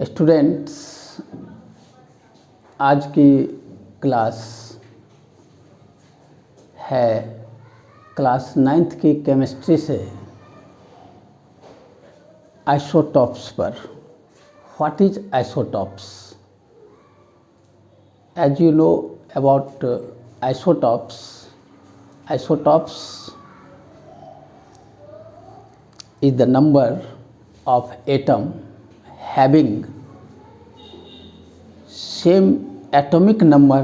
Students, आज की class है क्लास 9th की केमिस्ट्री से आइसोटॉप्स पर। What is isotopes? As you know about isotopes, isotopes is the number of atom having same atomic number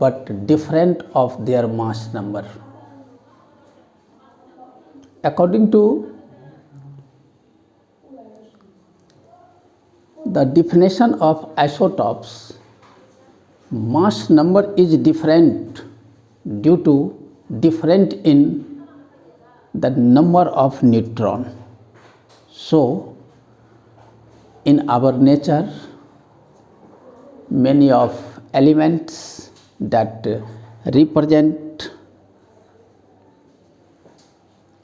but different of their mass number. According to the definition of isotopes, mass number is different due to different in the number of neutron. So in our nature, many of elements that represent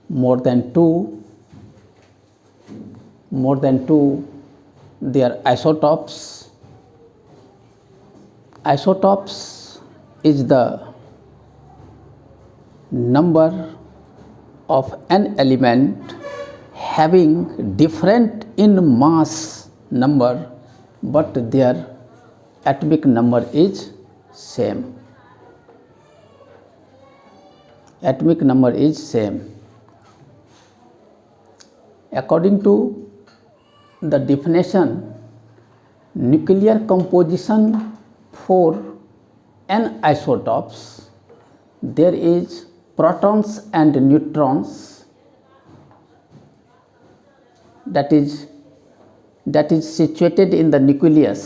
more than two they are isotopes. Isotopes is the number of an element having different in mass number but their atomic number is same. Atomic number is same. According to the definition, nuclear composition for n isotopes, there is protons and neutrons that is situated in the nucleus,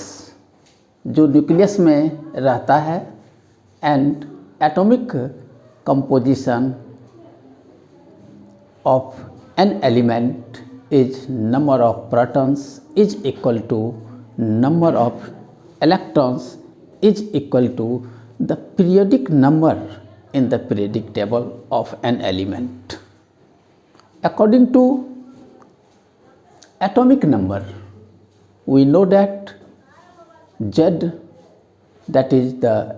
जो nucleus में रहता है, and atomic composition of an element is number of protons is equal to number of electrons is equal to the periodic number in the periodic table of an element. According to atomic number, we know that Z, that is the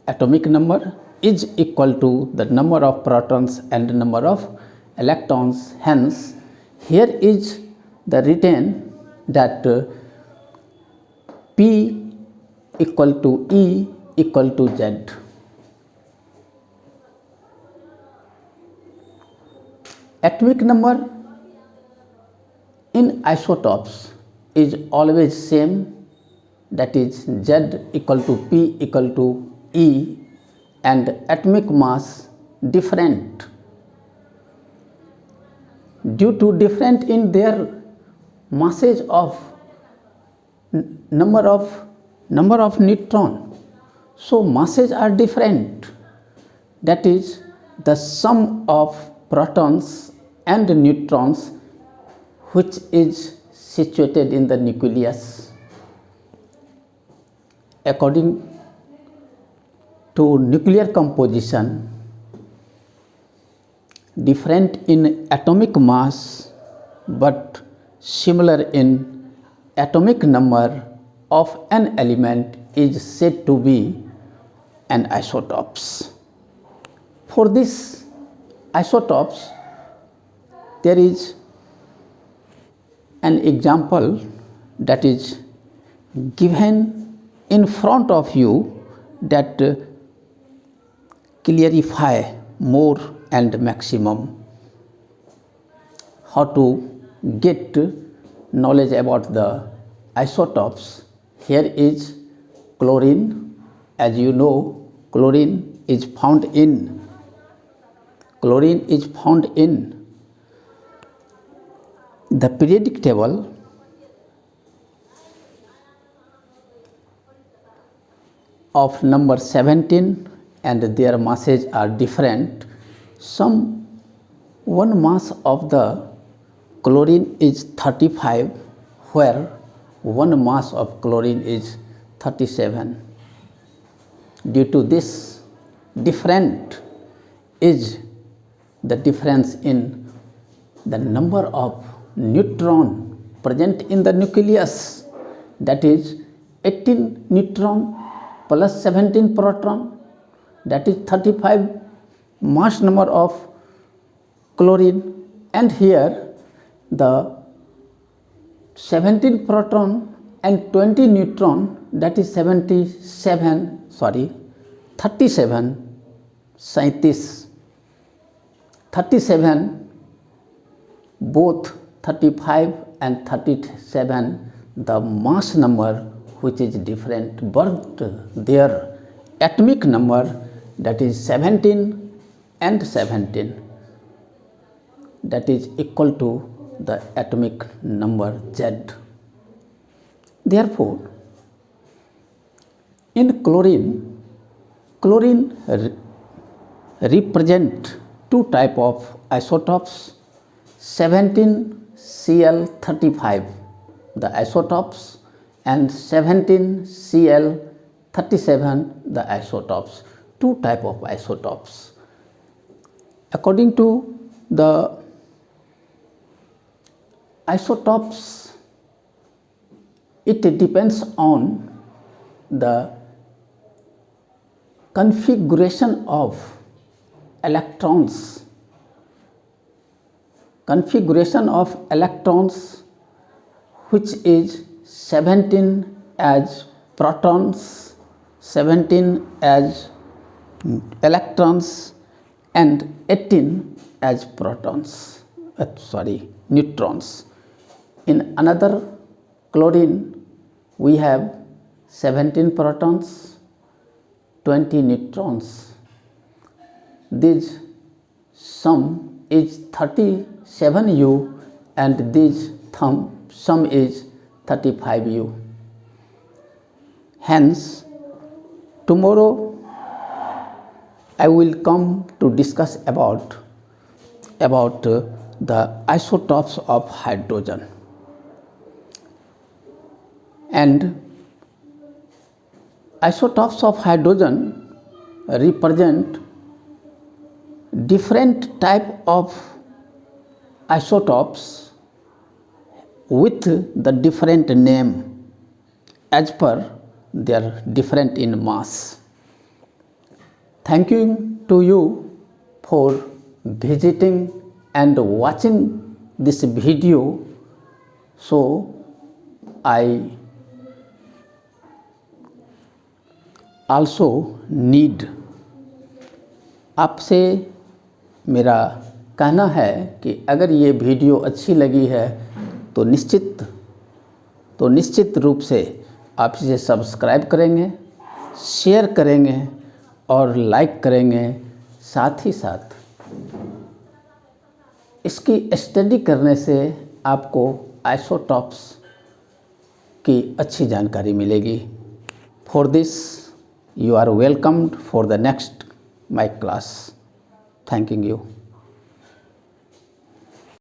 atomic number, is equal to the number of protons and number of electrons. Hence, here is the written that P equal to E equal to Z. Atomic number in isotopes is always same, that is Z equal to P equal to E, and atomic mass different due to different in their masses of number of neutron. So masses are different, that is the sum of protons and neutrons which is situated in the nucleus. According to nuclear composition, different in atomic mass but similar in atomic number of an element is said to be an isotopes. For this isotopes, there is an example that is given in front of you that clarify more and maximum how to get knowledge about the isotopes. Here is chlorine. As you know, chlorine is found in the periodic table of number 17 and their masses are different. One mass of the chlorine is 35 where one mass of chlorine is 37. Due to this different is the difference in the number of neutron present in the nucleus that is 18 neutron plus 17 proton, that is 35 mass number of chlorine, and here the 17 proton and 20 neutron, that is 37 both 35 and 37 the mass number which is different, but their atomic number, that is 17 and 17, that is equal to the atomic number Z. Therefore, in chlorine represent two type of isotopes, 17Cl35 the isotopes and 17Cl37 the isotopes, two type of isotopes. According to the isotopes, it depends on the configuration of electrons, which is 17 as protons, 17 as electrons, and 18 as neutrons. In another chlorine, we have 17 protons, 20 neutrons. This sum is 37U and this sum is 35U. Hence, tomorrow I will come to discuss about the isotopes of hydrogen. And isotopes of hydrogen represent different type of isotopes with the different name as per their different in mass. Thank you to you for visiting and watching this video. So I also need, आपसे मेरा कहना है कि अगर ये video अच्छी लगी है तो निश्चित रूप से आप इसे सब्सक्राइब करेंगे, शेयर करेंगे और लाइक करेंगे। साथ ही साथ इसकी स्टडी करने से आपको आइसोटॉप्स की अच्छी जानकारी मिलेगी। For this you are welcomed for the next my class. Thanking you.